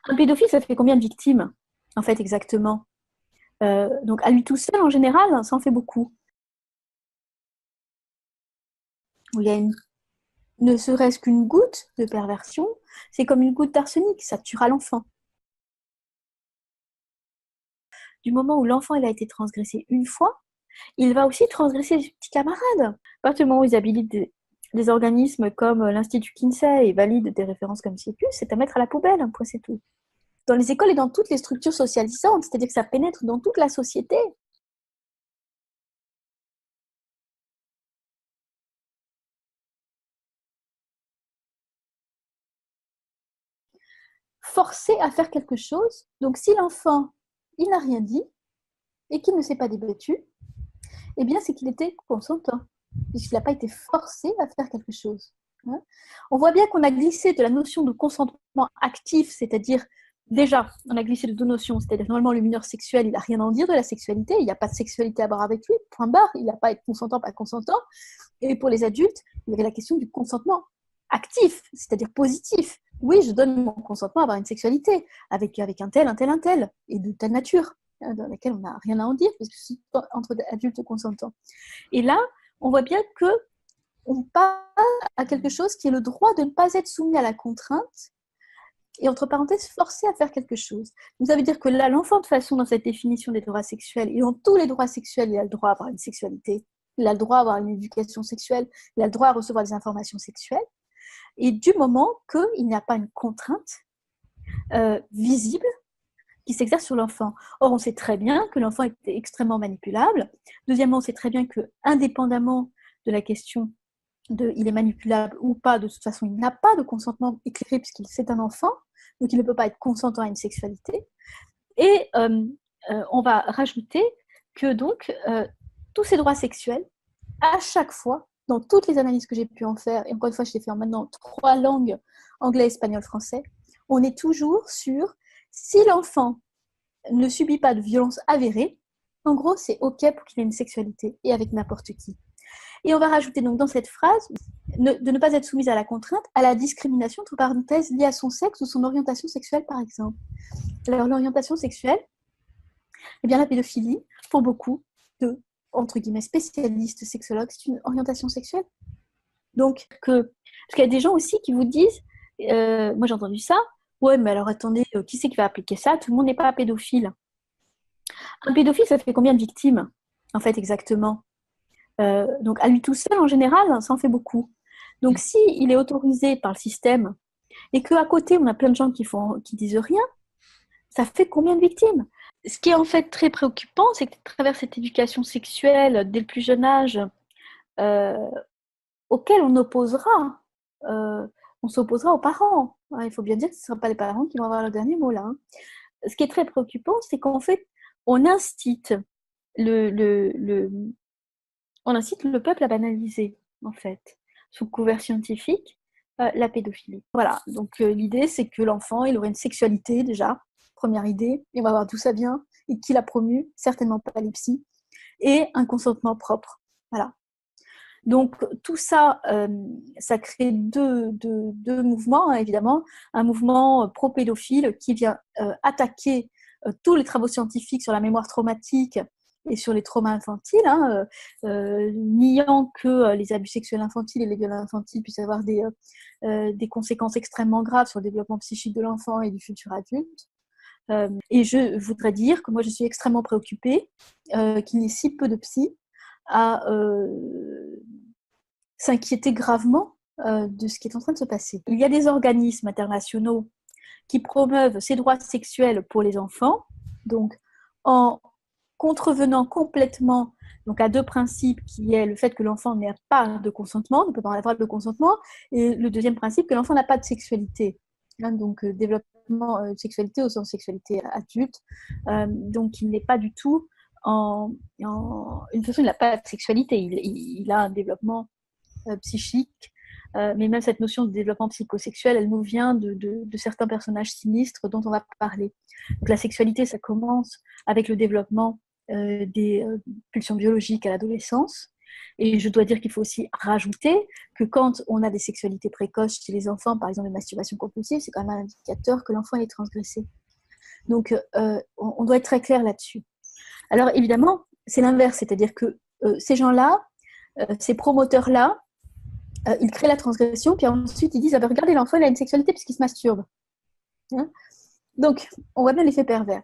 Un pédophile, ça fait combien de victimes, en fait, exactement? Donc, à lui tout seul, en général, ça en fait beaucoup. Où il y a ne serait-ce qu'une goutte de perversion, c'est comme une goutte d'arsenic, ça tuera l'enfant. Du moment où l'enfant il a été transgressé une fois, il va aussi transgresser les petits camarades. À partir du moment où ils habilitent des organismes comme l'Institut Kinsey et valident des références comme CIPUS, c'est à mettre à la poubelle, un point c'est tout. Dans les écoles et dans toutes les structures socialisantes, c'est-à-dire que ça pénètre dans toute la société. Forcer à faire quelque chose, donc si l'enfant, il n'a rien dit et qu'il ne s'est pas débattu, eh bien c'est qu'il était consentant, puisqu'il n'a pas été forcé à faire quelque chose. On voit bien qu'on a glissé de la notion de consentement actif, c'est-à-dire déjà, on a glissé de deux notions, c'est-à-dire normalement le mineur sexuel, il n'a rien à en dire de la sexualité, il n'y a pas de sexualité à voir avec lui, point barre, il n'a pas à être consentant, pas consentant. Et pour les adultes, il y avait la question du consentement actif, c'est-à-dire positif. Oui, je donne mon consentement à avoir une sexualité avec un tel, un tel, un tel, et de telle nature, dans laquelle on n'a rien à en dire, parce que c'est entre adultes consentants. Et là, on voit bien que on passe à quelque chose qui est le droit de ne pas être soumis à la contrainte et, entre parenthèses, forcé à faire quelque chose. Donc ça veut dire que là, l'enfant, de toute façon, dans cette définition des droits sexuels, et dans tous les droits sexuels, il a le droit à avoir une sexualité, il a le droit à avoir une éducation sexuelle, il a le droit à recevoir des informations sexuelles, et du moment qu'il n'y a pas une contrainte visible qui s'exerce sur l'enfant. Or, on sait très bien que l'enfant est extrêmement manipulable. Deuxièmement, on sait très bien que, indépendamment de la question de il est manipulable ou pas, de toute façon, il n'a pas de consentement éclairé puisqu'il c'est un enfant, donc il ne peut pas être consentant à une sexualité. Et on va rajouter que donc tous ces droits sexuels, à chaque fois, dans toutes les analyses que j'ai pu en faire, et encore une fois, je l'ai fait en maintenant 3 langues, anglais, espagnol, français, on est toujours sur si l'enfant ne subit pas de violence avérée, en gros, c'est OK pour qu'il ait une sexualité, et avec n'importe qui. Et on va rajouter donc dans cette phrase de ne pas être soumise à la contrainte, à la discrimination, entre parenthèses, liée à son sexe ou son orientation sexuelle, par exemple. Alors, l'orientation sexuelle, eh bien, la pédophilie, pour beaucoup de, entre guillemets, spécialistes sexologues, c'est une orientation sexuelle. Donc, parce qu'il y a des gens aussi qui vous disent, moi j'ai entendu ça, ouais, mais alors attendez, qui c'est qui va appliquer ça? Tout le monde n'est pas pédophile. Un pédophile, ça fait combien de victimes, en fait, exactement? Donc, à lui tout seul, en général, ça en fait beaucoup. Donc, si il est autorisé par le système et qu'à côté, on a plein de gens qui disent rien, ça fait combien de victimes? Ce qui est en fait très préoccupant, c'est que à travers cette éducation sexuelle dès le plus jeune âge, euh, auquel euh, on s'opposera aux parents. Il faut bien dire que ce ne sera pas les parents qui vont avoir le dernier mot là. Ce qui est très préoccupant, c'est qu'en fait, on incite le, le, le, on incite le peuple à banaliser, en fait, sous couvert scientifique, la pédophilie. Voilà, donc l'idée, c'est que l'enfant, il aurait une sexualité déjà, première idée, et on va voir d'où ça vient, et qui l'a promu, certainement pas les psys, et un consentement propre. Voilà. Donc tout ça, ça crée deux mouvements, hein, évidemment. Un mouvement pro-pédophile qui vient attaquer tous les travaux scientifiques sur la mémoire traumatique et sur les traumas infantiles, hein, niant que les abus sexuels infantiles et les viols infantiles puissent avoir des conséquences extrêmement graves sur le développement psychique de l'enfant et du futur adulte. Et je voudrais dire que moi, je suis extrêmement préoccupée qu'il y ait si peu de psy à s'inquiéter gravement de ce qui est en train de se passer. Il y a des organismes internationaux qui promeuvent ces droits sexuels pour les enfants, donc en contrevenant complètement donc à deux principes qui est le fait que l'enfant n'a pas de consentement, ne peut pas avoir de consentement, et le deuxième principe que l'enfant n'a pas de sexualité. Hein, donc développement sexualité au sens sexualité adulte, donc il n'est pas du tout une façon, il n'a pas de sexualité, il a un développement psychique, mais même cette notion de développement psychosexuel, elle nous vient de certains personnages sinistres dont on va parler. Donc la sexualité, ça commence avec le développement des pulsions biologiques à l'adolescence, Et je dois dire qu'il faut aussi rajouter que quand on a des sexualités précoces chez les enfants, par exemple une masturbation compulsive, c'est quand même un indicateur que l'enfant est transgressé. Donc, on doit être très clair là-dessus. Alors, évidemment, c'est l'inverse, c'est-à-dire que ces gens-là, ces promoteurs-là, ils créent la transgression, puis ensuite ils disent ah ben, regardez, l'enfant il a une sexualité puisqu'il se masturbe. Hein. Donc, on voit bien l'effet pervers.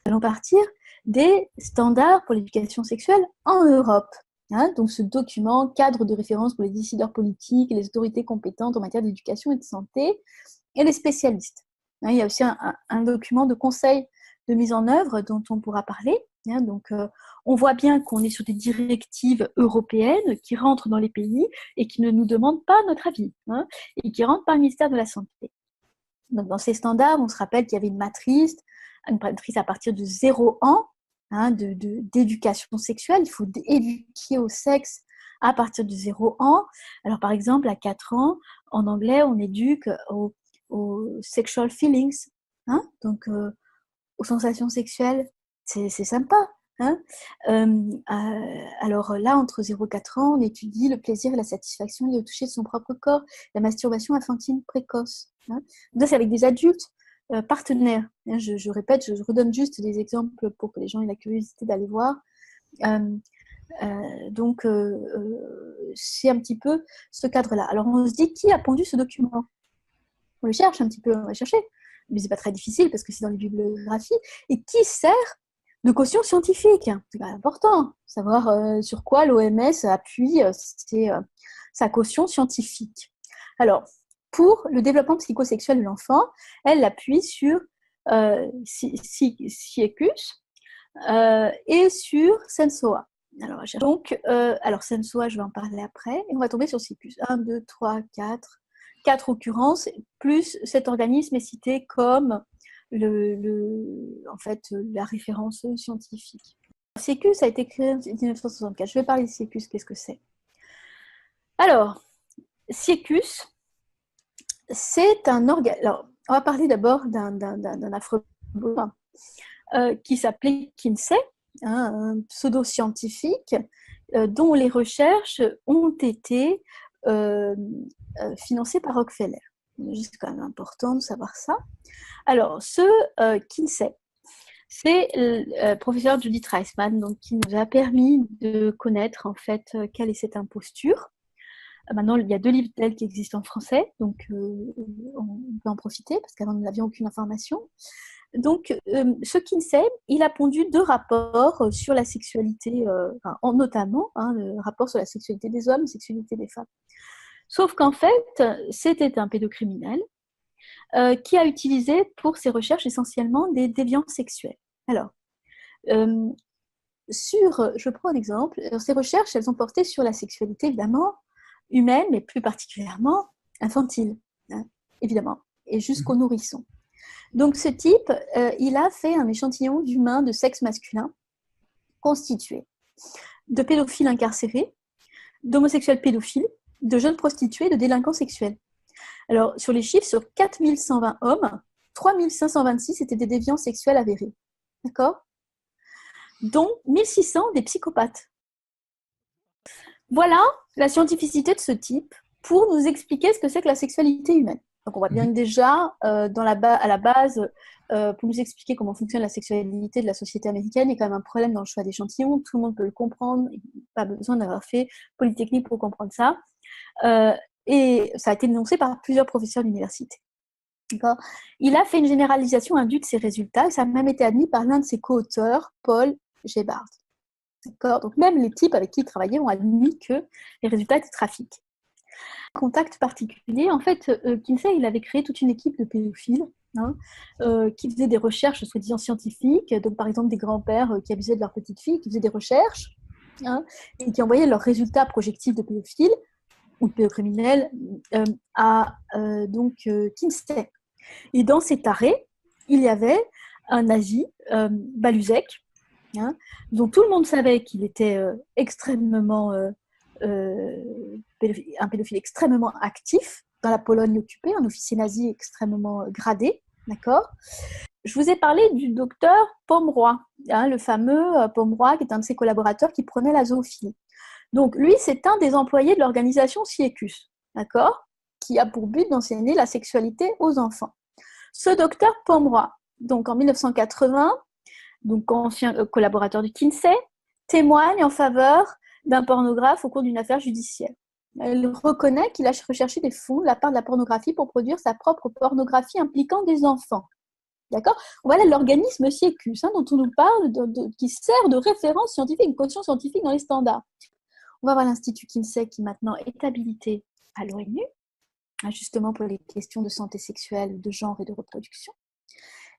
Nous allons partir des standards pour l'éducation sexuelle en Europe. Hein, donc, ce document, cadre de référence pour les décideurs politiques et les autorités compétentes en matière d'éducation et de santé et les spécialistes. Hein, il y a aussi un document de conseil de mise en œuvre dont on pourra parler. Hein, donc, on voit bien qu'on est sur des directives européennes qui rentrent dans les pays et qui ne nous demandent pas notre avis, hein, et qui rentrent par le ministère de la Santé. Donc, dans ces standards, on se rappelle qu'il y avait une matrice à partir de 0 ans, hein, d'éducation sexuelle. Il faut éduquer au sexe à partir de 0 ans. Alors, par exemple, à 4 ans, en anglais, on éduque aux sexual feelings, hein, donc aux sensations sexuelles. C'est sympa. Hein, alors là, entre 0 et 4 ans, on étudie le plaisir et la satisfaction liés au toucher de son propre corps, la masturbation infantile précoce. Hein. Donc, c'est avec des adultes partenaires. Hein, je répète, je redonne juste des exemples pour que les gens aient la curiosité d'aller voir. Donc, c'est un petit peu ce cadre-là. Alors, on se dit, qui a pondu ce document? On le cherche un petit peu, on va chercher. Mais c'est pas très difficile parce que c'est dans les bibliographies. Et qui sert de caution scientifique? C'est important, savoir sur quoi l'OMS appuie sa caution scientifique. Alors, pour le développement psychosexuel de l'enfant, elle l'appuie sur Sieckus et sur Sensoa. Alors, Sensoa, je vais en parler après, et on va tomber sur Sieckus. 1, 2, 3, 4 occurrences, plus cet organisme est cité comme en fait, la référence scientifique. Sieckus a été créé en 1964. Je vais parler de Sieckus, qu'est-ce que c'est? Alors, Sieckus, c'est un organe. Alors, on va parler d'abord d'un afro-biologiste qui s'appelait Kinsey, hein, un pseudo-scientifique dont les recherches ont été financées par Rockefeller. C'est quand même important de savoir ça. Alors, ce Kinsey, c'est le professeur Judith Reisman, donc, qui nous a permis de connaître en fait quelle est cette imposture. Maintenant, il y a 2 livres d'elle qui existent en français, donc on peut en profiter parce qu'avant nous n'avions aucune information. Donc, ce Kinsey, il a pondu 2 rapports sur la sexualité, notamment le rapport sur la sexualité des hommes et la sexualité des femmes. Sauf qu'en fait, c'était un pédocriminel qui a utilisé pour ses recherches essentiellement des déviants sexuels. Alors, je prends un exemple. Ces recherches, elles ont porté sur la sexualité, évidemment, humaine, mais plus particulièrement infantile, hein, évidemment, et jusqu'aux nourrissons. Donc, ce type, il a fait un échantillon d'humains de sexe masculin constitué de pédophiles incarcérés, d'homosexuels pédophiles, de jeunes prostituées, de délinquants sexuels. Alors, sur les chiffres, sur 4120 hommes, 3526 étaient des déviants sexuels avérés. D'accord? Dont 1600 des psychopathes. Voilà la scientificité de ce type pour nous expliquer ce que c'est que la sexualité humaine. Donc, on voit bien que déjà, à la base, pour nous expliquer comment fonctionne la sexualité de la société américaine, il y a quand même un problème dans le choix d'échantillons. Tout le monde peut le comprendre. Il n'y a pas besoin d'avoir fait Polytechnique pour comprendre ça. Et ça a été dénoncé par plusieurs professeurs d'université. D'accord. Il a fait une généralisation indue de ses résultats et ça a même été admis par l'un de ses co-auteurs, Paul Gebhardt. D'accord. Donc même les types avec qui il travaillait ont admis que les résultats étaient trafiqués. Contact particulier, en fait, Kinsey, il avait créé toute une équipe de pédophiles qui faisaient des recherches, soi-disant scientifiques, donc par exemple des grands-pères qui abusaient de leurs petites filles, qui faisaient des recherches et qui envoyaient leurs résultats projectifs de pédophiles ou de pédocriminels à Kinsey. Et dans ces tarés, il y avait un nazi, Baluzek, dont tout le monde savait qu'il était extrêmement un pédophile extrêmement actif dans la Pologne occupée, un officier nazi extrêmement gradé, d'accord. Je vous ai parlé du docteur Pomeroy, le fameux Pomeroy qui est un de ses collaborateurs qui prenait la zoophilie. Donc, lui, c'est un des employés de l'organisation CIECUS, d'accord, qui a pour but d'enseigner la sexualité aux enfants. Ce docteur Pomeroy, donc en 1980, donc ancien collaborateur du Kinsey, témoigne en faveur d'un pornographe au cours d'une affaire judiciaire. Il reconnaît qu'il a recherché des fonds de la part de la pornographie pour produire sa propre pornographie impliquant des enfants. D'accord ? Voilà l'organisme CIECUS, dont on nous parle, qui sert de référence scientifique, une caution scientifique dans les standards. On va voir l'Institut Kinsey qui maintenant est habilité à l'ONU, justement pour les questions de santé sexuelle, de genre et de reproduction.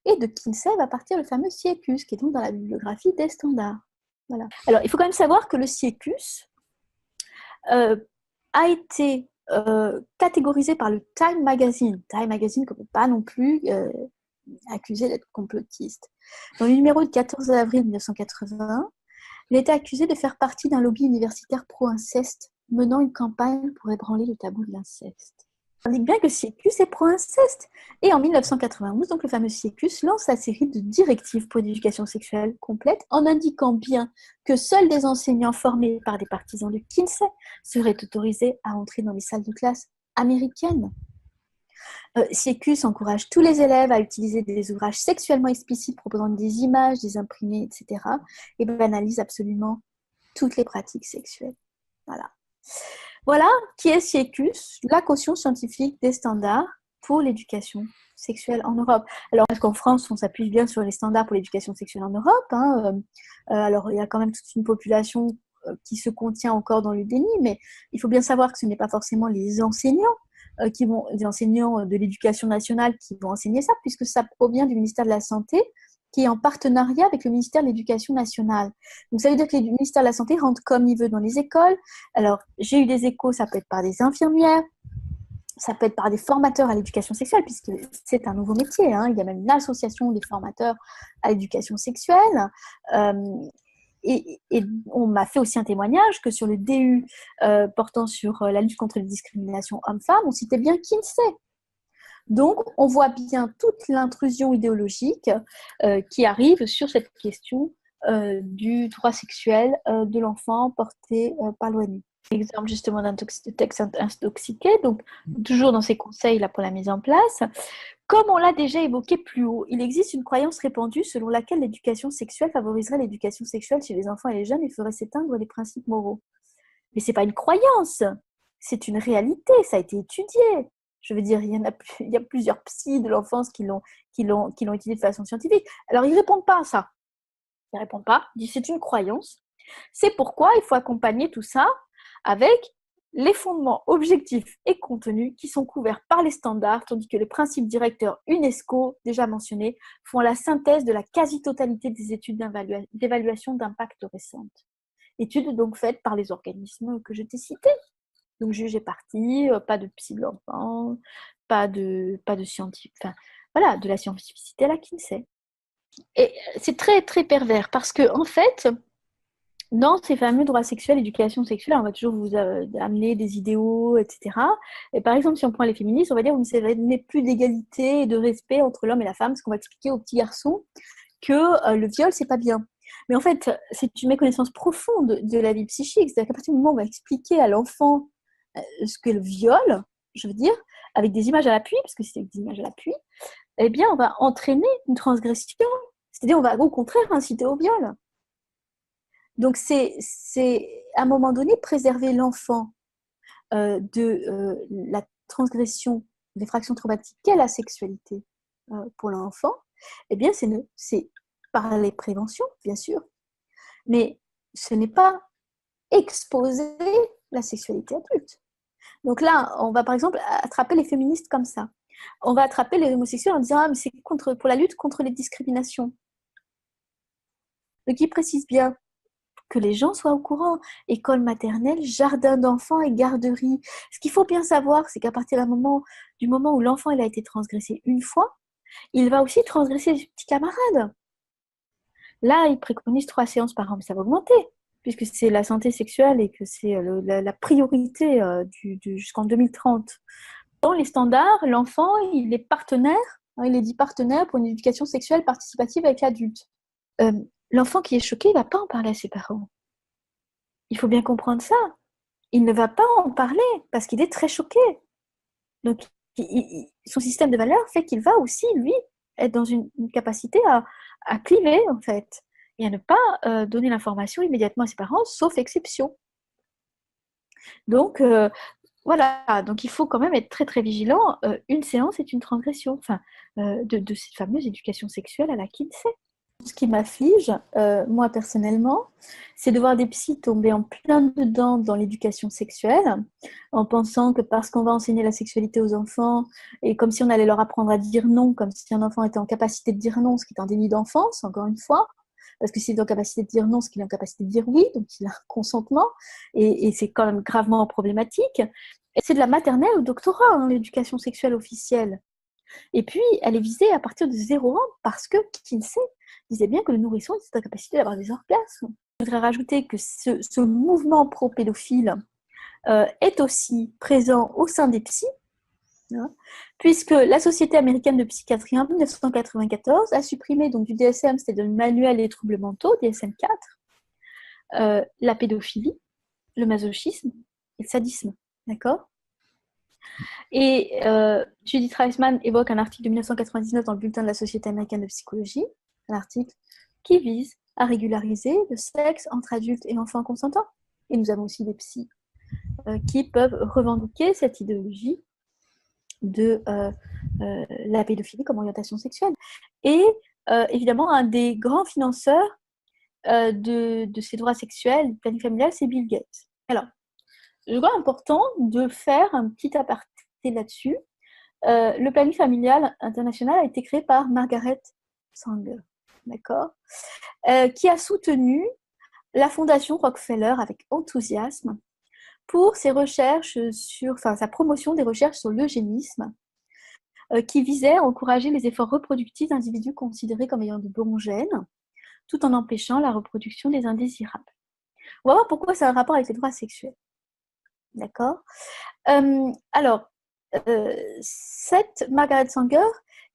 Et de Kinsey va partir le fameux CIECUS, qui est donc dans la bibliographie des standards. Voilà. Alors, il faut quand même savoir que le CIECUS a été catégorisé par le Time Magazine qu'on ne peut pas non plus accusé d'être complotiste. Dans le numéro du 14 avril 1980, il a été accusé de faire partie d'un lobby universitaire pro-inceste menant une campagne pour ébranler le tabou de l'inceste. On dit bien que CIECUS est pro-inceste. Et en 1991, donc le fameux CIECUS lance sa série de directives pour l'éducation sexuelle complète en indiquant bien que seuls des enseignants formés par des partisans de Kinsey seraient autorisés à entrer dans les salles de classe américaines. CIECUS encourage tous les élèves à utiliser des ouvrages sexuellement explicites proposant des images, des imprimés, etc. et banalise absolument toutes les pratiques sexuelles. Voilà qui est CIECUS, la caution scientifique des standards pour l'éducation sexuelle en Europe. Alors, parce qu'en France, on s'appuie bien sur les standards pour l'éducation sexuelle en Europe. Alors, il y a quand même toute une population qui se contient encore dans le déni, mais il faut bien savoir que ce n'est pas forcément les enseignants les enseignants de l'éducation nationale qui vont enseigner ça, puisque ça provient du ministère de la Santé, qui est en partenariat avec le ministère de l'Éducation nationale. Donc, ça veut dire que le ministère de la Santé rentre comme il veut dans les écoles. Alors, j'ai eu des échos, ça peut être par des infirmières, ça peut être par des formateurs à l'éducation sexuelle, puisque c'est un nouveau métier. Il y a même une association des formateurs à l'éducation sexuelle. Et on m'a fait aussi un témoignage que sur le DU portant sur la lutte contre les discriminations hommes-femmes, on citait bien Kinsey. Donc, on voit bien toute l'intrusion idéologique qui arrive sur cette question du droit sexuel de l'enfant porté par l'ONU. Exemple justement d'un texte intoxiqué, donc toujours dans ces conseils là pour la mise en place. Comme on l'a déjà évoqué plus haut, il existe une croyance répandue selon laquelle l'éducation sexuelle favoriserait l'éducation sexuelle chez les enfants et les jeunes et ferait s'éteindre les principes moraux. Mais ce n'est pas une croyance, c'est une réalité, ça a été étudié. Je veux dire, il y a plusieurs psys de l'enfance qui l'ont étudié de façon scientifique. Alors, ils ne répondent pas à ça. Ils ne répondent pas, ils disent c'est une croyance. C'est pourquoi il faut accompagner tout ça avec les fondements objectifs et contenus qui sont couverts par les standards, tandis que les principes directeurs UNESCO, déjà mentionnés, font la synthèse de la quasi-totalité des études d'évaluation d'impact récentes. Études donc faites par les organismes que je t'ai cités. Donc juge et partie, pas de psy de l'enfant, pas de scientifique, enfin voilà, de la scientificité à la Kinsey. Et c'est très très pervers parce que en fait, dans ces fameux droits sexuels, éducation sexuelle, on va toujours vous amener des idéaux, etc. Et par exemple, si on prend les féministes, on va dire vous ne plus d'égalité et de respect entre l'homme et la femme, parce qu'on va expliquer aux petits garçons que le viol, c'est pas bien. Mais en fait, c'est une méconnaissance profonde de la vie psychique. C'est-à-dire qu'à partir du moment où on va expliquer à l'enfant ce qu'est le viol, je veux dire, avec des images à l'appui, parce que c'est avec des images à l'appui, eh bien, on va entraîner une transgression. C'est-à-dire, on va au contraire inciter au viol. Donc, c'est à un moment donné préserver l'enfant de la transgression des fractions traumatiques qu'est la sexualité pour l'enfant. Eh bien, c'est par les préventions, bien sûr, mais ce n'est pas exposer la sexualité adulte. Donc là, on va par exemple attraper les féministes comme ça. On va attraper les homosexuels en disant « Ah, mais c'est pour la lutte contre les discriminations ». Donc, il précise bien que les gens soient au courant. École maternelle, jardin d'enfants et garderie. Ce qu'il faut bien savoir, c'est qu'à partir du moment où l'enfant il a été transgressé une fois, il va aussi transgresser les petits camarades. Là, il préconise 3 séances par an, mais ça va augmenter, puisque c'est la santé sexuelle et que c'est la priorité jusqu'en 2030. Dans les standards, l'enfant, il est partenaire, il est dit partenaire pour une éducation sexuelle participative avec l'adulte. L'enfant qui est choqué, il ne va pas en parler à ses parents. il faut bien comprendre ça. Il ne va pas en parler parce qu'il est très choqué. Donc, son système de valeurs fait qu'il va aussi, lui, être dans une capacité à cliver, en fait, et à ne pas donner l'information immédiatement à ses parents, sauf exception. Donc, voilà, donc il faut quand même être très très vigilant. Une séance est une transgression, enfin, de cette fameuse éducation sexuelle à la Kinsey. Ce qui m'afflige, moi personnellement, c'est de voir des psys tomber en plein dedans dans l'éducation sexuelle, en pensant que parce qu'on va enseigner la sexualité aux enfants, et comme si on allait leur apprendre à dire non, comme si un enfant était en capacité de dire non, ce qui est un déni d'enfance, encore une fois, parce que s'il est en capacité de dire non, ce qu'il est en capacité de dire oui, donc il a un consentement, et c'est quand même gravement problématique. Et c'est de la maternelle au doctorat, hein, l'éducation sexuelle officielle. Et puis, elle est visée à partir de 0 ans parce que Kinsey disait bien que le nourrisson était en capacité d'avoir des orgasmes. Je voudrais rajouter que ce mouvement pro-pédophile est aussi présent au sein des psys, hein, puisque la Société américaine de psychiatrie en 1994 a supprimé donc, du DSM, c'était le manuel des troubles mentaux, DSM-4, la pédophilie, le masochisme et le sadisme. D'accord ? Et Judith Reisman évoque un article de 1999 dans le bulletin de la Société américaine de psychologie, un article qui vise à régulariser le sexe entre adultes et enfants consentants. Et nous avons aussi des psys qui peuvent revendiquer cette idéologie de la pédophilie comme orientation sexuelle. Et évidemment, un des grands financeurs de ces droits sexuels, du planning familial, c'est Bill Gates. Alors, je crois important de faire un petit aparté là-dessus. Le planning familial international a été créé par Margaret Sanger, d'accord, qui a soutenu la fondation Rockefeller avec enthousiasme pour ses recherches sa promotion des recherches sur l'eugénisme, qui visait à encourager les efforts reproductifs d'individus considérés comme ayant de bons gènes, tout en empêchant la reproduction des indésirables. On va voir pourquoi ça a un rapport avec les droits sexuels. D'accord. Alors, cette Margaret Sanger,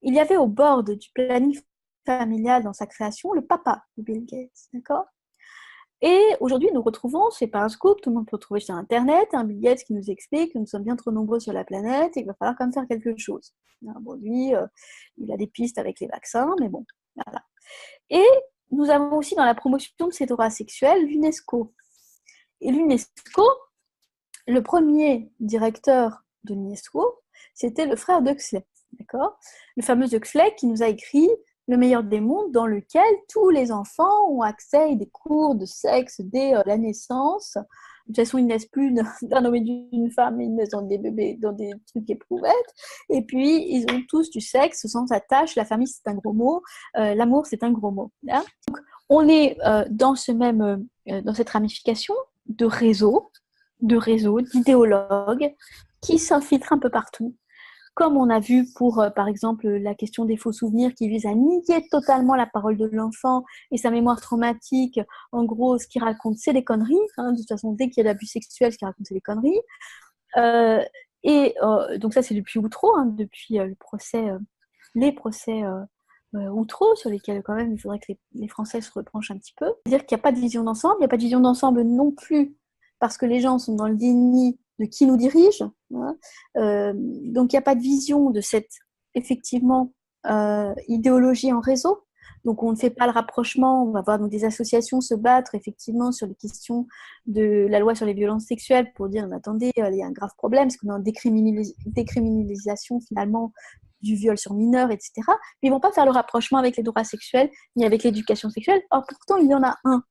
il y avait au board du planning familial dans sa création le papa de Bill Gates, d'accord. Et aujourd'hui, nous retrouvons, c'est pas un scoop, tout le monde peut trouver sur Internet, un Bill Gates qui nous explique que nous sommes bien trop nombreux sur la planète et qu'il va falloir quand même faire quelque chose. Bon, lui, il a des pistes avec les vaccins, mais bon, voilà. Et nous avons aussi dans la promotion de ces droits sexuels l'UNESCO. Et l'UNESCO, le premier directeur de l'UNESCO, c'était le frère d'Huxley, d'accord ? Le fameux Huxley qui nous a écrit Le meilleur des mondes, dans lequel tous les enfants ont accès à des cours de sexe dès la naissance. De toute façon, ils ne naissent plus d'un homme et d'une femme, ils naissent dans des bébés, dans des trucs éprouvettes. Et puis, ils ont tous du sexe sans attache. La famille, c'est un gros mot. L'amour, c'est un gros mot. Hein. Donc, on est dans cette ramification de réseaux, d'idéologues qui s'infiltrent un peu partout. Comme on a vu pour, par exemple, la question des faux souvenirs qui vise à nier totalement la parole de l'enfant et sa mémoire traumatique. En gros, ce qu'il raconte, c'est des conneries. Hein. De toute façon, dès qu'il y a de l'abus sexuel, ce qu'il raconte, c'est des conneries. Donc ça, c'est depuis Outreau, hein, depuis les procès Outreau, sur lesquels quand même il faudrait que les Français se retranchent un petit peu. C'est-à-dire qu'il n'y a pas de vision d'ensemble, il n'y a pas de vision d'ensemble non plus parce que les gens sont dans le déni de qui nous dirige. Hein. Donc il n'y a pas de vision de cette, effectivement, idéologie en réseau. Donc on ne fait pas le rapprochement, on va voir donc, des associations se battre effectivement sur les questions de la loi sur les violences sexuelles pour dire, mais attendez, il y a un grave problème, parce qu'on est en décriminalisation finalement du viol sur mineurs, etc. Mais ils ne vont pas faire le rapprochement avec les droits sexuels ni avec l'éducation sexuelle. Or pourtant, il y en a un.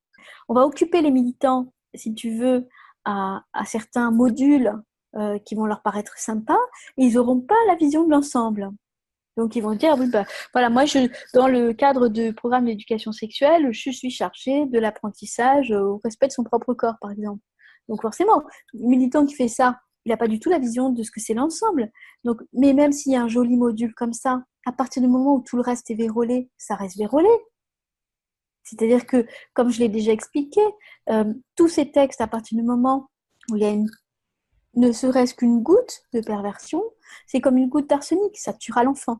On va occuper les militants, si tu veux, à certains modules qui vont leur paraître sympas, et ils n'auront pas la vision de l'ensemble. Donc, ils vont dire, oui, bah, voilà, moi, dans le cadre du programme d'éducation sexuelle, je suis chargée de l'apprentissage au respect de son propre corps, par exemple. Donc, forcément, le militant qui fait ça, il n'a pas du tout la vision de ce que c'est l'ensemble. Donc, mais même s'il y a un joli module comme ça, à partir du moment où tout le reste est vérolé, ça reste vérolé. C'est-à-dire que, comme je l'ai déjà expliqué, tous ces textes, à partir du moment où il y a ne serait-ce qu'une goutte de perversion, c'est comme une goutte d'arsenic, ça tuera l'enfant.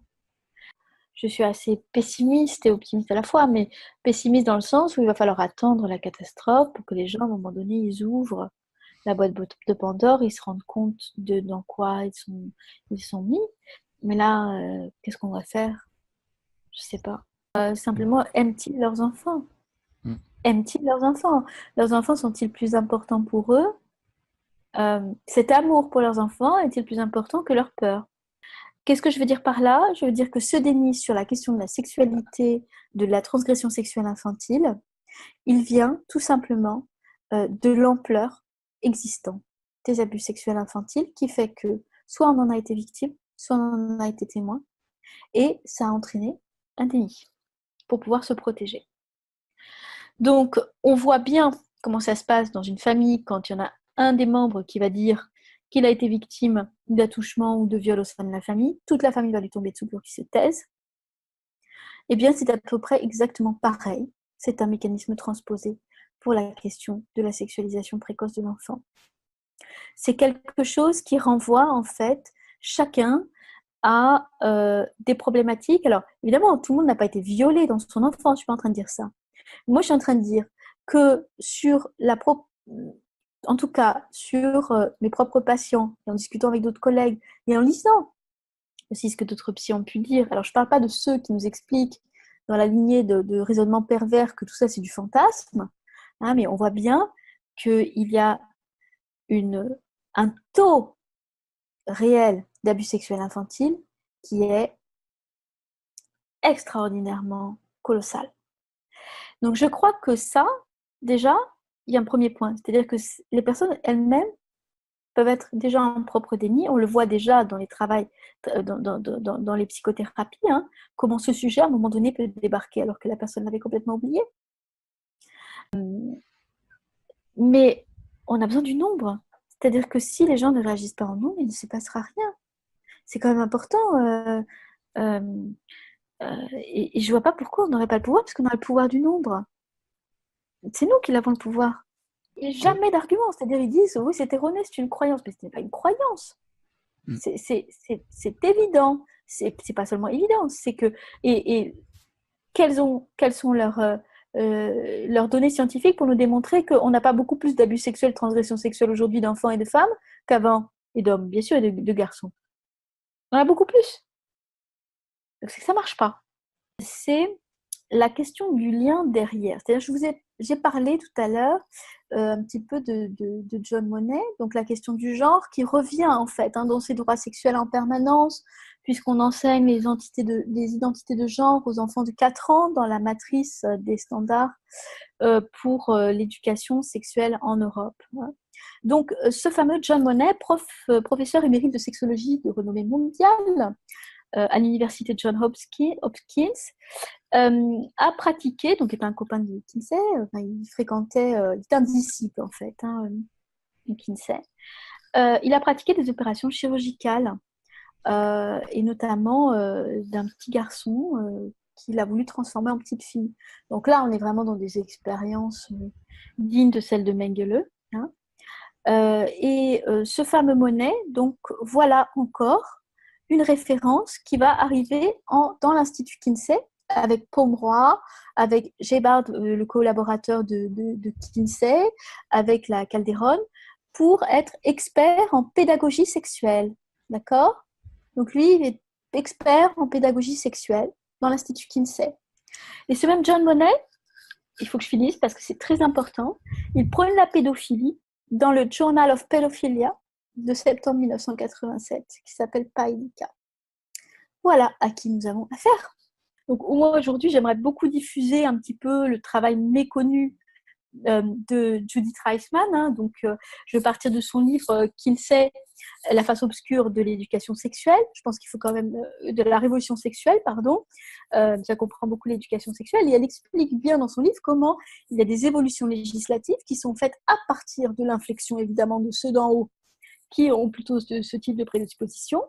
je suis assez pessimiste et optimiste à la fois, mais pessimiste dans le sens où il va falloir attendre la catastrophe pour que les gens, à un moment donné, ils ouvrent la boîte de Pandore, ils se rendent compte de dans quoi ils sont mis. Mais là, qu'est-ce qu'on va faire? Je sais pas. Simplement, aiment-ils leurs enfants? Mm. Aiment-ils leurs enfants? Leurs enfants sont-ils plus importants pour eux? Cet amour pour leurs enfants est-il plus important que leur peur? Qu'est-ce que je veux dire par là? Je veux dire que ce déni sur la question de la sexualité, de la transgression sexuelle infantile, il vient tout simplement de l'ampleur existante des abus sexuels infantiles qui fait que soit on en a été victime, soit on en a été témoin, et ça a entraîné un déni pour pouvoir se protéger. Donc, on voit bien comment ça se passe dans une famille quand il y en a un des membres qui va dire qu'il a été victime d'attouchement ou de viol au sein de la famille, toute la famille va lui tomber dessus pour qu'il se taise. Eh bien, c'est à peu près exactement pareil. C'est un mécanisme transposé pour la question de la sexualisation précoce de l'enfant. C'est quelque chose qui renvoie en fait chacun à des problématiques. Alors, évidemment, tout le monde n'a pas été violé dans son enfance, je ne suis pas en train de dire ça. Moi, je suis en train de dire que sur en tout cas, sur mes propres patients, et en discutant avec d'autres collègues, et en lisant aussi ce que d'autres psy ont pu dire. Alors, je ne parle pas de ceux qui nous expliquent dans la lignée de raisonnement pervers que tout ça, c'est du fantasme, hein, mais on voit bien qu'il y a un taux réel d'abus sexuels infantiles qui est extraordinairement colossal. Donc, je crois que ça, déjà, il y a un premier point. C'est-à-dire que les personnes elles-mêmes peuvent être déjà en propre déni. On le voit déjà dans les travails, dans les psychothérapies, hein, comment ce sujet, à un moment donné, peut débarquer alors que la personne l'avait complètement oublié. Mais on a besoin du nombre. C'est-à-dire que si les gens ne réagissent pas en nombre, il ne se passera rien. C'est quand même important. Euh, et je ne vois pas pourquoi on n'aurait pas le pouvoir, parce qu'on a le pouvoir du nombre. C'est nous qui l'avons le pouvoir. Et Ouais. jamais d'argument. C'est-à-dire, ils disent, oui, c'est erroné, c'est une croyance. Mais ce n'est pas une croyance. Mm. C'est évident. C'est pas seulement évident. C'est que. Et quelles sont leurs données scientifiques pour nous démontrer qu'on n'a pas beaucoup plus d'abus sexuels, transgressions sexuelles aujourd'hui d'enfants et de femmes qu'avant, et d'hommes, bien sûr, et de garçons. On en a beaucoup plus. Donc, c'est que ça ne marche pas. C'est la question du lien derrière. C'est-à-dire, j'ai parlé tout à l'heure un petit peu de John Monnet, donc la question du genre qui revient en fait dans ces droits sexuels en permanence, puisqu'on enseigne les identités de genre aux enfants de 4 ans dans la matrice des standards pour l'éducation sexuelle en Europe. Donc, ce fameux John Monnet, professeur émérite de sexologie de renommée mondiale à l'université Johns Hopkins, a pratiqué, donc est un copain de Kinsey, il fréquentait, il était un disciple en fait, de Kinsey. Il a pratiqué des opérations chirurgicales et notamment d'un petit garçon qu'il a voulu transformer en petite fille. Donc là, on est vraiment dans des expériences dignes de celles de Mengele. Hein. Ce fameux Monnet, donc voilà encore une référence qui va arriver dans l'Institut Kinsey avec Pomeroy, avec Gebhard, le collaborateur de Kinsey, avec la Calderon, pour être expert en pédagogie sexuelle. D'accord? Donc lui, il est expert en pédagogie sexuelle dans l'Institut Kinsey. Et ce même John Monnet, il faut que je finisse parce que c'est très important, il prône la pédophilie dans le Journal of Pedophilia de septembre 1987, qui s'appelle Paenica. Voilà à qui nous avons affaire. Donc moi aujourd'hui, j'aimerais beaucoup diffuser un petit peu le travail méconnu de Judith Reisman. Hein. Donc je vais partir de son livre Kinsey, la face obscure de l'éducation sexuelle. Je pense qu'il faut quand même de la révolution sexuelle, pardon. Ça comprend beaucoup l'éducation sexuelle et elle explique bien dans son livre comment il y a des évolutions législatives qui sont faites à partir de l'inflexion évidemment de ceux d'en haut qui ont plutôt ce type de prédisposition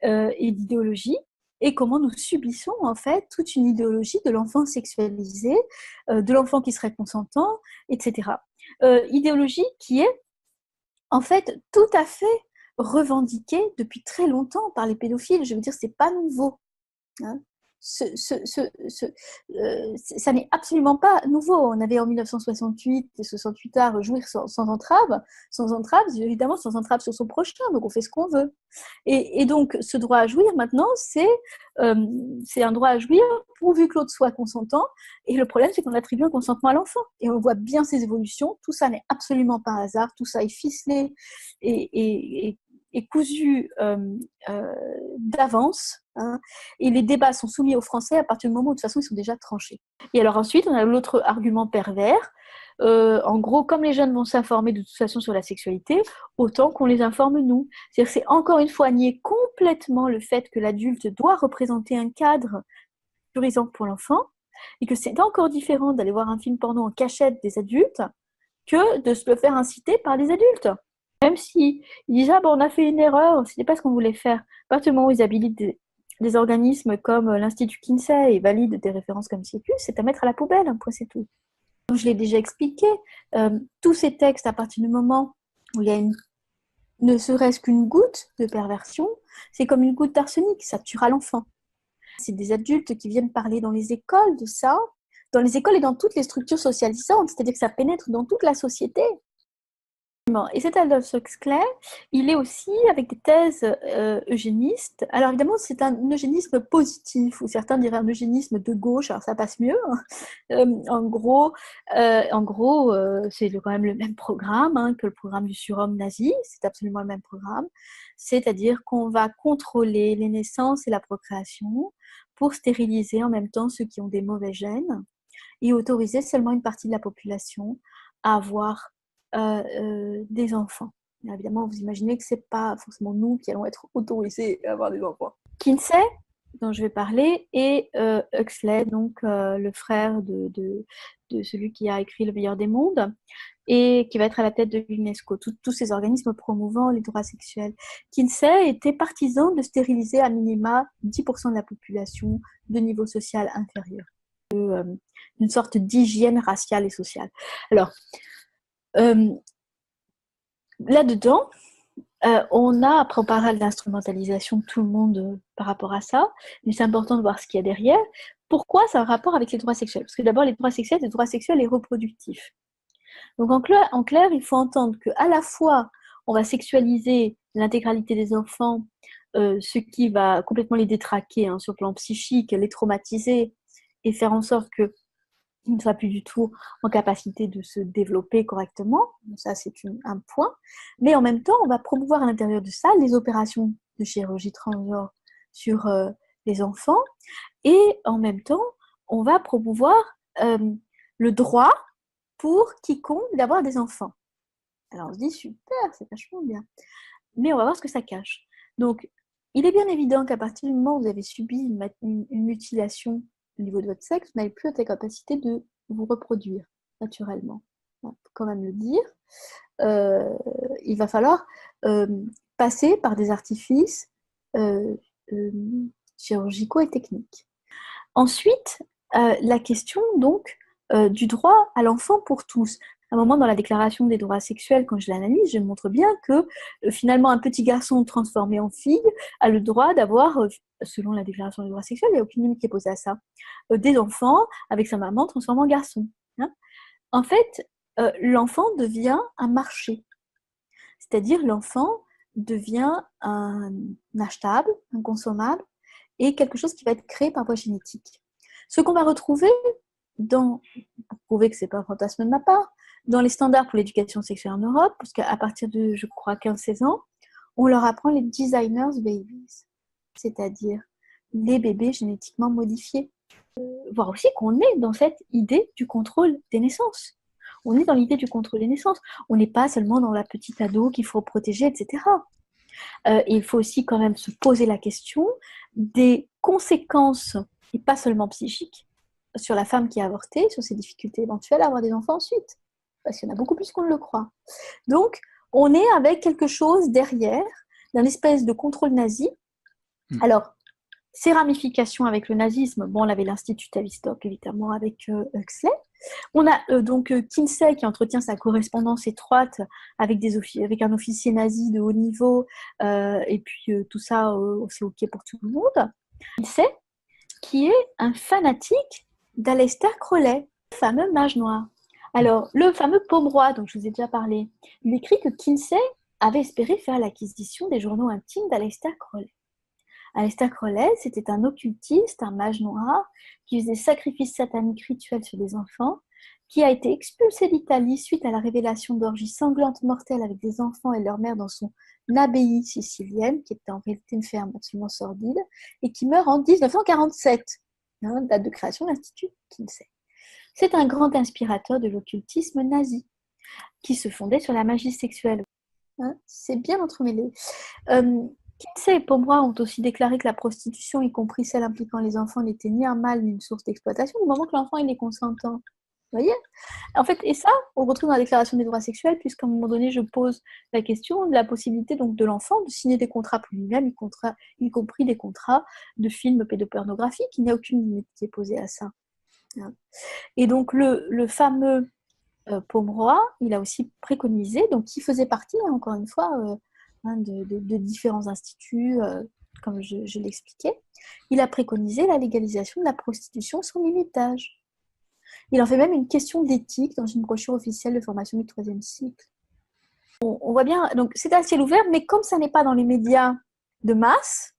et d'idéologie, et comment nous subissons en fait toute une idéologie de l'enfant sexualisé, de l'enfant qui serait consentant, etc. Idéologie qui est en fait tout à fait revendiquée depuis très longtemps par les pédophiles. Je veux dire, c'est pas nouveau. Hein. ça n'est absolument pas nouveau. On avait en 1968 et 68 à jouir sans entrave. Sans entrave, évidemment, sans entrave sur son prochain. Donc, on fait ce qu'on veut. Et donc, ce droit à jouir, maintenant, c'est un droit à jouir pourvu que l'autre soit consentant. Et le problème, c'est qu'on attribue un consentement à l'enfant. Et on voit bien ces évolutions. Tout ça n'est absolument pas un hasard. Tout ça est ficelé et cousu d'avance. Hein, et les débats sont soumis aux Français à partir du moment où, de toute façon, ils sont déjà tranchés. Et alors ensuite, on a l'autre argument pervers. En gros, comme les jeunes vont s'informer de toute façon sur la sexualité, autant qu'on les informe nous. C'est-à-dire que c'est encore une fois nier complètement le fait que l'adulte doit représenter un cadre sécurisant pour l'enfant, et que c'est encore différent d'aller voir un film porno en cachette des adultes que de se le faire inciter par les adultes. Même si ils disent « Ah bon, on a fait une erreur, c'était pas ce qu'on voulait faire », à partir du moment où ils habilitent des organismes comme l'Institut Kinsey et valident des références comme CQ, c'est à mettre à la poubelle, un point c'est tout. Comme je l'ai déjà expliqué, tous ces textes, à partir du moment où il y a ne serait-ce qu'une goutte de perversion, c'est comme une goutte d'arsenic, ça tuera l'enfant. C'est des adultes qui viennent parler dans les écoles de ça, dans les écoles et dans toutes les structures socialisantes, c'est-à-dire que ça pénètre dans toute la société. Et cet Aldous Huxley, il est aussi avec des thèses eugénistes. Alors évidemment, c'est un eugénisme positif, ou certains diraient un eugénisme de gauche, alors ça passe mieux. En gros, c'est quand même le même programme hein, que le programme du surhomme nazi, c'est absolument le même programme. C'est-à-dire qu'on va contrôler les naissances et la procréation pour stériliser en même temps ceux qui ont des mauvais gènes et autoriser seulement une partie de la population à avoir des enfants. Et évidemment, vous imaginez que ce n'est pas forcément nous qui allons être autorisés à avoir des enfants. Kinsey, dont je vais parler, et Huxley, donc le frère de celui qui a écrit Le meilleur des mondes, et qui va être à la tête de l'UNESCO, tous ces organismes promouvant les droits sexuels. Kinsey était partisan de stériliser à minima 10% de la population de niveau social inférieur, une sorte d'hygiène raciale et sociale. Alors, là-dedans, on a, après on parlera de l'instrumentalisation de tout le monde par rapport à ça, mais c'est important de voir ce qu'il y a derrière. Pourquoi ça a un rapport avec les droits sexuels? Parce que d'abord, les droits sexuels et reproductifs. Donc en clair, il faut entendre qu'à la fois, on va sexualiser l'intégralité des enfants, ce qui va complètement les détraquer hein, sur le plan psychique, les traumatiser, et faire en sorte que ne soit plus du tout en capacité de se développer correctement. Ça, c'est un point. Mais en même temps, on va promouvoir à l'intérieur de ça les opérations de chirurgie transgenre sur les enfants. Et en même temps, on va promouvoir le droit pour quiconque d'avoir des enfants. Alors on se dit, super, c'est vachement bien. Mais on va voir ce que ça cache. Donc, il est bien évident qu'à partir du moment où vous avez subi une mutilation au niveau de votre sexe, vous n'avez plus la capacité de vous reproduire naturellement. Il faut quand même le dire. Il va falloir passer par des artifices chirurgicaux et techniques. Ensuite, la question donc du droit à l'enfant pour tous. À un moment dans la déclaration des droits sexuels, quand je l'analyse, je montre bien que finalement un petit garçon transformé en fille a le droit d'avoir, selon la déclaration des droits sexuels, il n'y a aucune limite qui est posée à ça, des enfants avec sa maman transformée en garçon. Hein. En fait, l'enfant devient un marché. C'est-à-dire l'enfant devient un achetable, un consommable, et quelque chose qui va être créé par voie génétique. Ce qu'on va retrouver, pour prouver que ce n'est pas un fantasme de ma part, dans les standards pour l'éducation sexuelle en Europe, parce qu'à partir de, je crois, 15-16 ans, on leur apprend les designers babies, c'est-à-dire les bébés génétiquement modifiés. Voir aussi qu'on est dans cette idée du contrôle des naissances. On est dans l'idée du contrôle des naissances. On n'est pas seulement dans la petite ado qu'il faut protéger, etc. Il faut aussi quand même se poser la question des conséquences, et pas seulement psychiques, sur la femme qui a avorté, sur ses difficultés éventuelles à avoir des enfants ensuite. Parce qu'il y en a beaucoup plus qu'on ne le croit. Donc, on est avec quelque chose derrière, d'un espèce de contrôle nazi. Alors, ces ramifications avec le nazisme, bon, on avait l'Institut Tavistock, évidemment, avec Huxley. On a donc Kinsey qui entretient sa correspondance étroite avec un officier nazi de haut niveau, et puis tout ça, c'est OK pour tout le monde. Kinsey, qui est un fanatique d'Aleister Crowley, le fameux mage noir. Alors, le fameux Pomeroy, dont je vous ai déjà parlé, il écrit que Kinsey avait espéré faire l'acquisition des journaux intimes d'Aleister Crowley. Aleister Crowley, c'était un occultiste, un mage noir, qui faisait sacrifices sataniques rituels sur des enfants, qui a été expulsé d'Italie suite à la révélation d'orgies sanglantes mortelles avec des enfants et leur mère dans son abbaye sicilienne, qui était en réalité une ferme absolument sordide, et qui meurt en 1947, date de création de l'Institut Kinsey. C'est un grand inspirateur de l'occultisme nazi, qui se fondait sur la magie sexuelle. C'est bien entremêlé. Kinsey et Pomeroy ont aussi déclaré que la prostitution, y compris celle impliquant les enfants, n'était ni un mal ni une source d'exploitation du moment que l'enfant est consentant. Vous voyez ? En fait, et ça, on retrouve dans la Déclaration des droits sexuels, puisqu'à un moment donné, je pose la question de la possibilité donc, de l'enfant de signer des contrats pour lui-même, y compris des contrats de films pédopornographiques. Il n'y a aucune limite qui est posée à ça. Et donc, le fameux Pomeroy, il a aussi préconisé, donc qui faisait partie, encore une fois, de différents instituts, comme je l'expliquais, il a préconisé la légalisation de la prostitution sans limite d'âge. Il en fait même une question d'éthique dans une brochure officielle de formation du 3e cycle. On voit bien, donc c'est à ciel ouvert, mais comme ça n'est pas dans les médias de masse,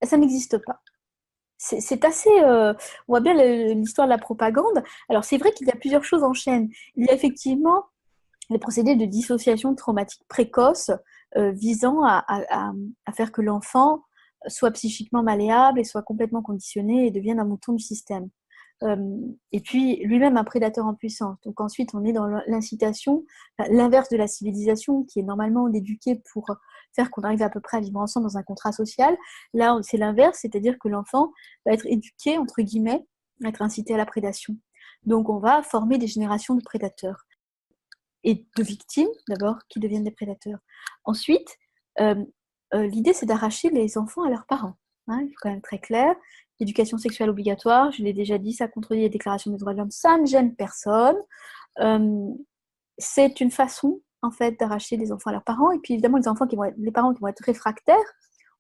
ça n'existe pas. C'est assez... on voit bien l'histoire de la propagande. Alors c'est vrai qu'il y a plusieurs choses en chaîne. Il y a effectivement les procédés de dissociation traumatique précoce visant à faire que l'enfant soit psychiquement malléable et soit complètement conditionné et devienne un mouton du système. Et puis lui-même un prédateur en puissance. Donc ensuite, on est dans l'incitation, l'inverse de la civilisation, qui est normalement d'éduquer pour faire qu'on arrive à peu près à vivre ensemble dans un contrat social. Là, c'est l'inverse, c'est-à-dire que l'enfant va être éduqué, entre guillemets, va être incité à la prédation. Donc on va former des générations de prédateurs. Et de victimes, d'abord, qui deviennent des prédateurs. Ensuite, l'idée, c'est d'arracher les enfants à leurs parents. Il faut quand même être très clair. L'éducation sexuelle obligatoire, je l'ai déjà dit, ça contredit les déclarations des droits de l'homme, ça ne gêne personne. C'est une façon, en fait, d'arracher les enfants à leurs parents. Et puis, évidemment, les parents qui vont être réfractaires,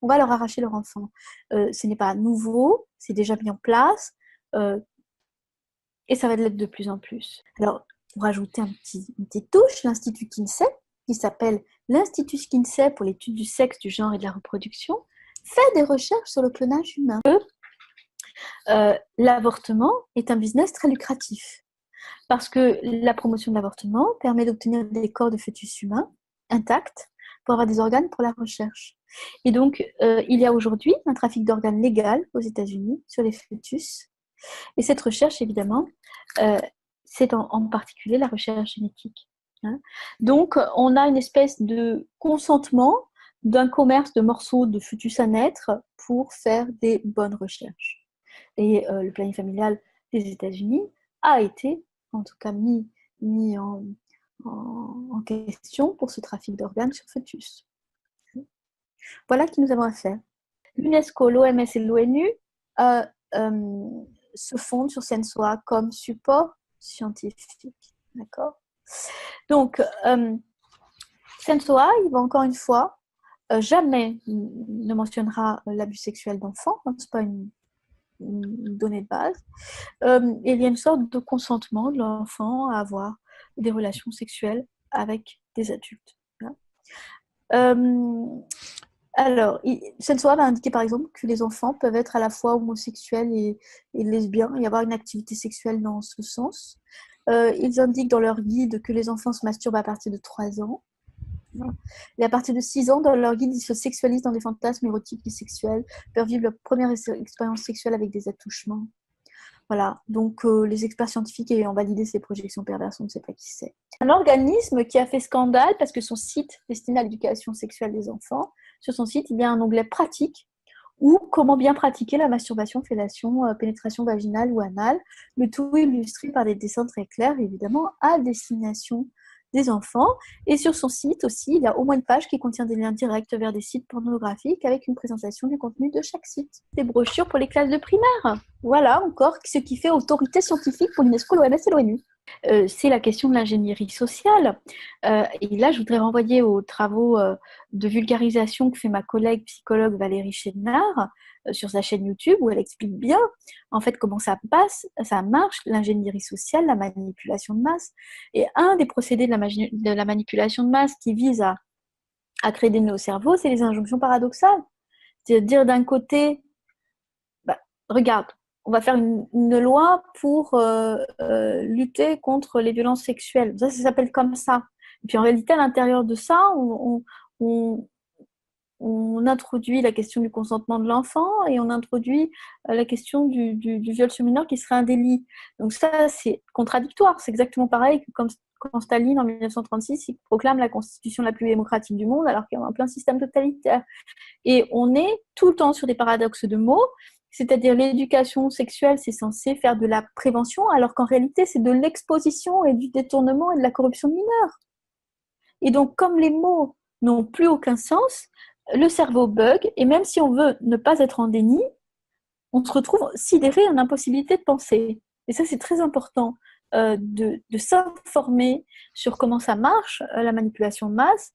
on va leur arracher leur enfant. Ce n'est pas nouveau, c'est déjà mis en place. Et ça va l'être de plus en plus. Alors, pour ajouter une petite touche, l'Institut Kinsey, qui s'appelle l'Institut Kinsey pour l'étude du sexe, du genre et de la reproduction, fait des recherches sur le clonage humain. L'avortement est un business très lucratif parce que la promotion de l'avortement permet d'obtenir des corps de fœtus humains intacts pour avoir des organes pour la recherche. Et donc, il y a aujourd'hui un trafic d'organes légal aux États-Unis sur les fœtus. Et cette recherche, évidemment, c'est en particulier la recherche génétique. Donc, on a une espèce de consentement d'un commerce de morceaux de fœtus à naître pour faire des bonnes recherches. Et le planning familial des États-Unis a été, en tout cas, mis en question pour ce trafic d'organes sur fœtus. Voilà qui nous avons à faire. L'UNESCO, l'OMS et l'ONU se fondent sur SENSOA comme support scientifique. D'accord ? Donc, SENSOA, il va encore une fois, jamais ne mentionnera l'abus sexuel d'enfants, ce n'est pas une donnée de base. Il y a une sorte de consentement de l'enfant à avoir des relations sexuelles avec des adultes. Alors, SENSOA va indiquer par exemple que les enfants peuvent être à la fois homosexuels et lesbiens et avoir une activité sexuelle dans ce sens. Ils indiquent dans leur guide que les enfants se masturbent à partir de 3 ans. Et à partir de 6 ans, dans leur guide, ils se sexualisent dans des fantasmes érotiques et sexuels, peuvent vivre leur première expérience sexuelle avec des attouchements. Voilà, donc les experts scientifiques ayant validé ces projections perverses, on ne sait pas qui c'est. Un organisme qui a fait scandale parce que son site destiné à l'éducation sexuelle des enfants, sur son site, il y a un onglet pratique ou comment bien pratiquer la masturbation, fellation, pénétration vaginale ou anale, le tout illustré par des dessins très clairs, évidemment, à destination des enfants. Et sur son site aussi, il y a au moins une page qui contient des liens directs vers des sites pornographiques avec une présentation du contenu de chaque site. Des brochures pour les classes de primaire. Voilà encore ce qui fait autorité scientifique pour l'UNESCO, l'OMS et l'ONU. C'est la question de l'ingénierie sociale. Et là, je voudrais renvoyer aux travaux de vulgarisation que fait ma collègue psychologue Valérie Chénard sur sa chaîne YouTube, où elle explique bien en fait comment ça marche, l'ingénierie sociale, la manipulation de masse. Et un des procédés de la manipulation de masse qui vise à créer des nœuds au cerveau, c'est les injonctions paradoxales. C'est-à-dire d'un côté, bah, regarde, on va faire une loi pour lutter contre les violences sexuelles. Ça s'appelle comme ça. Et puis en réalité, à l'intérieur de ça, on, on introduit la question du consentement de l'enfant et on introduit la question du viol sur mineur qui serait un délit. Donc ça, c'est contradictoire. C'est exactement pareil que quand Staline, en 1936, il proclame la constitution la plus démocratique du monde alors qu'il y a un plein système totalitaire. Et on est tout le temps sur des paradoxes de mots, c'est-à-dire l'éducation sexuelle, c'est censé faire de la prévention, alors qu'en réalité, c'est de l'exposition et du détournement et de la corruption de mineurs. Et donc, comme les mots n'ont plus aucun sens, le cerveau bug, et même si on veut ne pas être en déni, on se retrouve sidéré en impossibilité de penser. Et ça, c'est très important de s'informer sur comment ça marche, la manipulation de masse,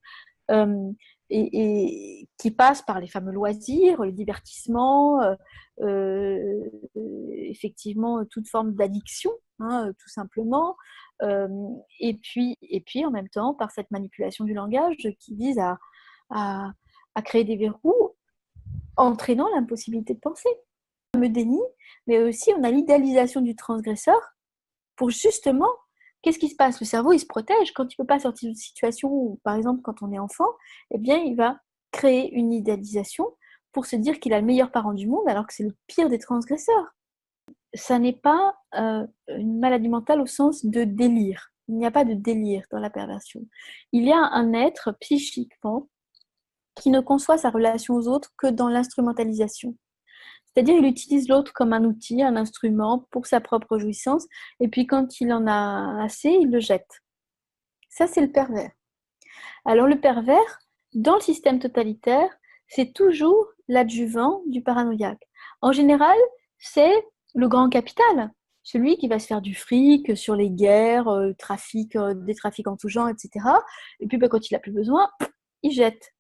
euh, et qui passe par les fameux loisirs, le divertissement, effectivement toute forme d'addiction, hein, tout simplement, euh, et puis en même temps par cette manipulation du langage qui vise à, à créer des verrous entraînant l'impossibilité de penser. Le déni, mais aussi on a l'idéalisation du transgresseur pour justement, qu'est-ce qui se passe? Le cerveau, il se protège. Quand il ne peut pas sortir d'une situation où, par exemple, quand on est enfant, eh bien, il va créer une idéalisation pour se dire qu'il a le meilleur parent du monde alors que c'est le pire des transgresseurs. Ça n'est pas une maladie mentale au sens de délire. Il n'y a pas de délire dans la perversion. Il y a un être psychiquement qui ne conçoit sa relation aux autres que dans l'instrumentalisation. C'est-à-dire, il utilise l'autre comme un outil, un instrument pour sa propre jouissance, et puis quand il en a assez, il le jette. Ça, c'est le pervers. Alors, le pervers, dans le système totalitaire, c'est toujours l'adjuvant du paranoïaque. En général, c'est le grand capital, celui qui va se faire du fric sur les guerres, des trafics en tout genre, etc. Et puis, quand il n'a plus besoin, il jette.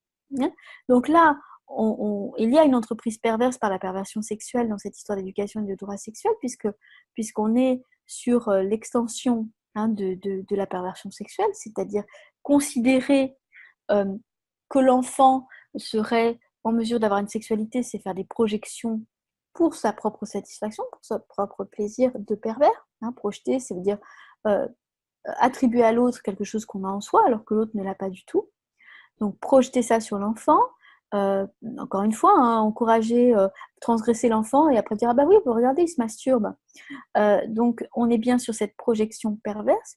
Donc là, il y a une entreprise perverse par la perversion sexuelle dans cette histoire d'éducation et de droit sexuel, puisqu'on est sur l'extension de la perversion sexuelle, c'est-à-dire considérer euh, que l'enfant serait en mesure d'avoir une sexualité, c'est faire des projections pour sa propre satisfaction, pour son propre plaisir de pervers. Projeter, ça veut dire euh, attribuer à l'autre quelque chose qu'on a en soi alors que l'autre ne l'a pas du tout. Donc projeter ça sur l'enfant, encore une fois, encourager, transgresser l'enfant et après dire ah bah oui, regardez, il se masturbe. Donc on est bien sur cette projection perverse.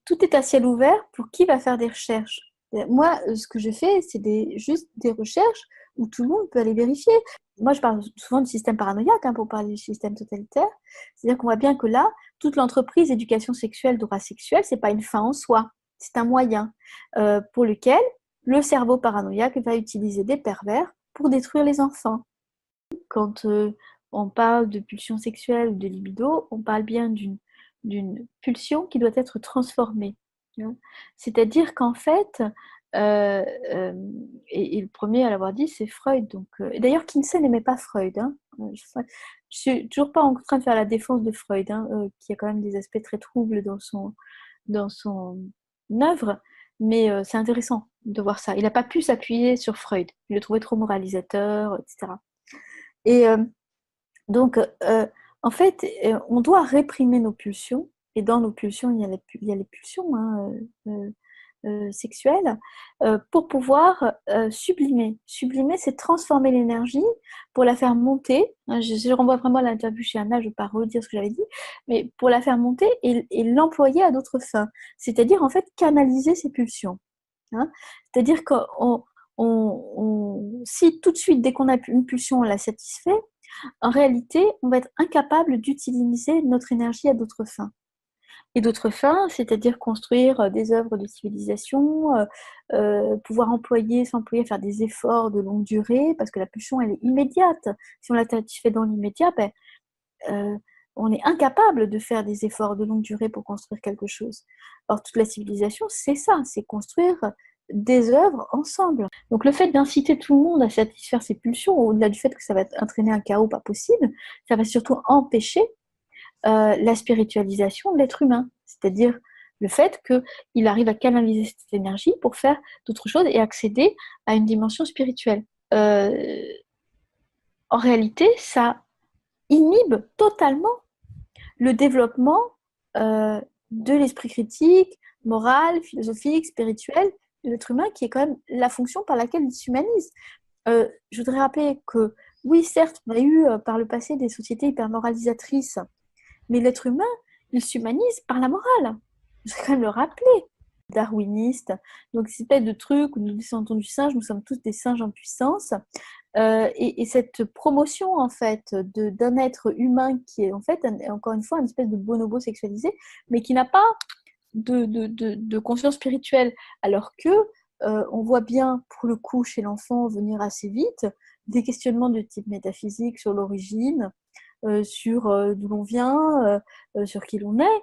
Tout est à ciel ouvert pour qui va faire des recherches. Moi, ce que je fais, c'est juste des recherches où tout le monde peut aller vérifier. Moi, je parle souvent du système paranoïaque pour parler du système totalitaire. C'est-à-dire qu'on voit bien que là, toute l'entreprise éducation sexuelle, droit sexuel, c'est pas une fin en soi, c'est un moyen pour lequel le cerveau paranoïaque va utiliser des pervers pour détruire les enfants. Quand on parle de pulsion sexuelle ou de libido, on parle bien d'une pulsion qui doit être transformée. C'est-à-dire qu'en fait, euh, euh, et le premier à l'avoir dit, c'est Freud. Donc, et d'ailleurs, Kinsey n'aimait pas Freud. Je suis toujours pas en train de faire la défense de Freud, qui a quand même des aspects très troubles dans son œuvre, mais c'est intéressant de voir ça. Il n'a pas pu s'appuyer sur Freud. Il le trouvait trop moralisateur, etc. Et donc, en fait, on doit réprimer nos pulsions. Et dans nos pulsions, il y a les pulsions sexuelles pour pouvoir sublimer. Sublimer, c'est transformer l'énergie pour la faire monter. Je renvoie vraiment à l'interview chez Anna, je ne vais pas redire ce que j'avais dit, mais pour la faire monter et l'employer à d'autres fins. C'est-à-dire, en fait, canaliser ses pulsions. C'est-à-dire si tout de suite, dès qu'on a une pulsion, on la satisfait, en réalité, on va être incapable d'utiliser notre énergie à d'autres fins. Et d'autres fins, c'est-à-dire construire des œuvres de civilisation, pouvoir s'employer à faire des efforts de longue durée, parce que la pulsion, elle est immédiate. Si on la satisfait dans l'immédiat, On est incapable de faire des efforts de longue durée pour construire quelque chose. Or, toute la civilisation, c'est ça, c'est construire des œuvres ensemble. Donc le fait d'inciter tout le monde à satisfaire ses pulsions, au-delà du fait que ça va entraîner un chaos pas possible, ça va surtout empêcher la spiritualisation de l'être humain. C'est-à-dire le fait qu'il arrive à canaliser cette énergie pour faire d'autres choses et accéder à une dimension spirituelle. En réalité, ça inhibe totalement le développement de l'esprit critique, moral, philosophique, spirituel de l'être humain, qui est quand même la fonction par laquelle il s'humanise. Je voudrais rappeler que, oui, certes, on a eu par le passé des sociétés hyper moralisatrices, mais l'être humain, il s'humanise par la morale. Je vais quand même le rappeler. Darwiniste, donc cette espèce de truc où nous descendons du singe, nous sommes tous des singes en puissance. Et cette promotion en fait d'un être humain qui est en fait encore une fois une espèce de bonobo sexualisé, mais qui n'a pas de conscience spirituelle, alors que on voit bien pour le coup chez l'enfant venir assez vite des questionnements de type métaphysique sur l'origine, sur d'où l'on vient, sur qui l'on est,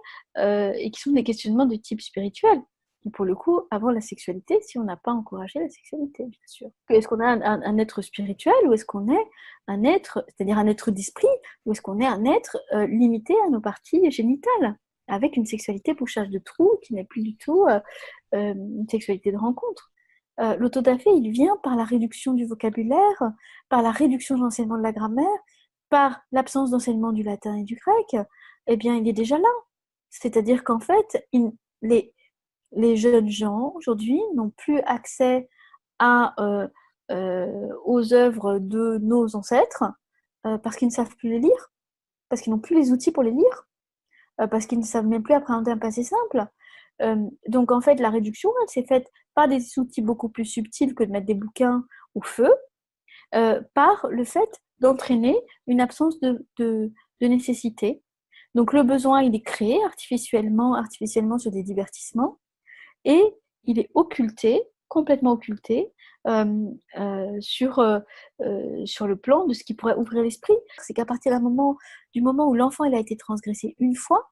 et qui sont des questionnements de type spirituel. Et pour le coup, avant la sexualité, si on n'a pas encouragé la sexualité, bien sûr. Est-ce qu'on a un être spirituel ou est-ce qu'on est un être, c'est-à-dire un être d'esprit, ou est-ce qu'on est un être limité à nos parties génitales, avec une sexualité bouchage de trous qui n'est plus du tout une sexualité de rencontre. L'autodafé, il vient par la réduction du vocabulaire, par la réduction de l'enseignement de la grammaire, par l'absence d'enseignement du latin et du grec. Eh bien, il est déjà là. C'est-à-dire qu'en fait, les jeunes gens, aujourd'hui, n'ont plus accès aux œuvres de nos ancêtres parce qu'ils ne savent plus les lire, parce qu'ils n'ont plus les outils pour les lire, parce qu'ils ne savent même plus appréhender un passé simple. Donc, en fait, la réduction, elle s'est faite par des outils beaucoup plus subtils que de mettre des bouquins au feu, par le fait d'entraîner une absence de nécessité. Donc, le besoin, il est créé artificiellement sur des divertissements, et il est occulté, complètement occulté, sur le plan de ce qui pourrait ouvrir l'esprit. C'est qu'à partir du moment où l'enfant il a été transgressé une fois,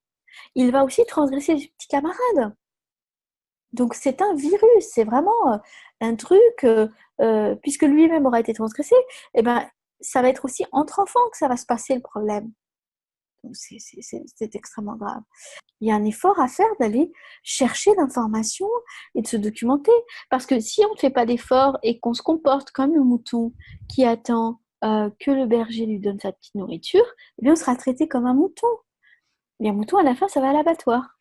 il va aussi transgresser les petits camarades. Donc c'est un virus, c'est vraiment un truc, puisque lui-même aura été transgressé, eh ben, ça va être aussi entre enfants que ça va se passer le problème. Donc c'est extrêmement grave. Il y a un effort à faire d'aller chercher l'information et de se documenter. Parce que si on ne fait pas d'effort et qu'on se comporte comme le mouton qui attend que le berger lui donne sa petite nourriture, eh bien on sera traité comme un mouton. Et un mouton, à la fin, ça va à l'abattoir.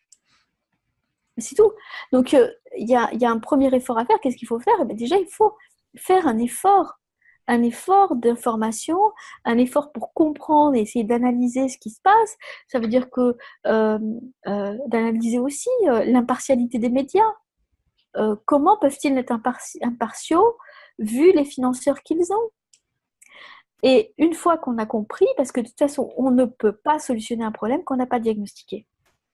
C'est tout. Donc, il y a un premier effort à faire. Qu'est-ce qu'il faut faire? Eh bien, déjà, il faut faire un effort d'information, un effort pour comprendre et essayer d'analyser ce qui se passe. Ça veut dire que d'analyser aussi l'impartialité des médias. Comment peuvent-ils être impartiaux vu les financeurs qu'ils ont? Et une fois qu'on a compris, parce que de toute façon, on ne peut pas solutionner un problème qu'on n'a pas diagnostiqué.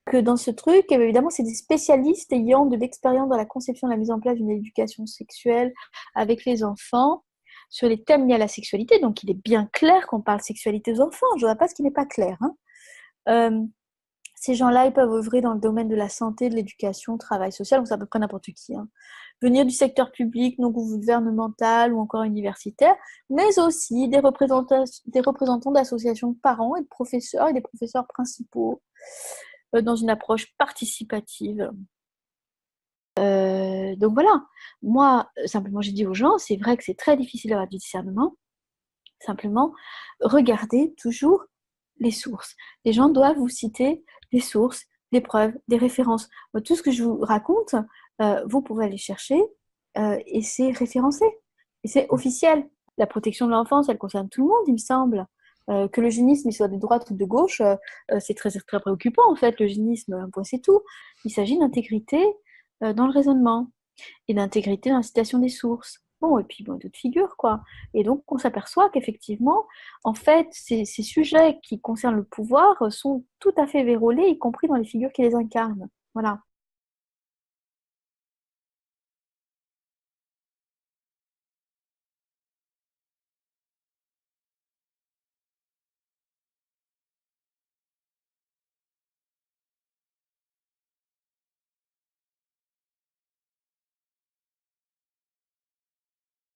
Que dans ce truc, évidemment, c'est des spécialistes ayant de l'expérience dans la conception et la mise en place d'une éducation sexuelle avec les enfants sur les thèmes liés à la sexualité. Donc, il est bien clair qu'on parle sexualité aux enfants. Je ne vois pas ce qui n'est pas clair. Ces gens-là, ils peuvent œuvrer dans le domaine de la santé, de l'éducation, travail social, donc c'est à peu près n'importe qui. Venir du secteur public, non gouvernemental ou encore universitaire, mais aussi des représentants d'associations de parents et de professeurs et des professeurs principaux dans une approche participative. Donc voilà, moi, simplement, j'ai dit aux gens, c'est vrai que c'est très difficile d'avoir du discernement, simplement, regardez toujours les sources. Les gens doivent vous citer des sources, des preuves, des références. Tout ce que je vous raconte, vous pouvez aller chercher et c'est référencé. Et c'est officiel. La protection de l'enfance, elle concerne tout le monde, il me semble. Que l'eugénisme soit de droite ou de gauche, c'est très, très préoccupant en fait. L'eugénisme, un point c'est tout. Il s'agit d'intégrité dans le raisonnement et d'intégrité dans la citation des sources. Bon, et puis bon, d'autres figures, quoi. Et donc, on s'aperçoit qu'effectivement, en fait, ces sujets qui concernent le pouvoir sont tout à fait vérolés, y compris dans les figures qui les incarnent. Voilà.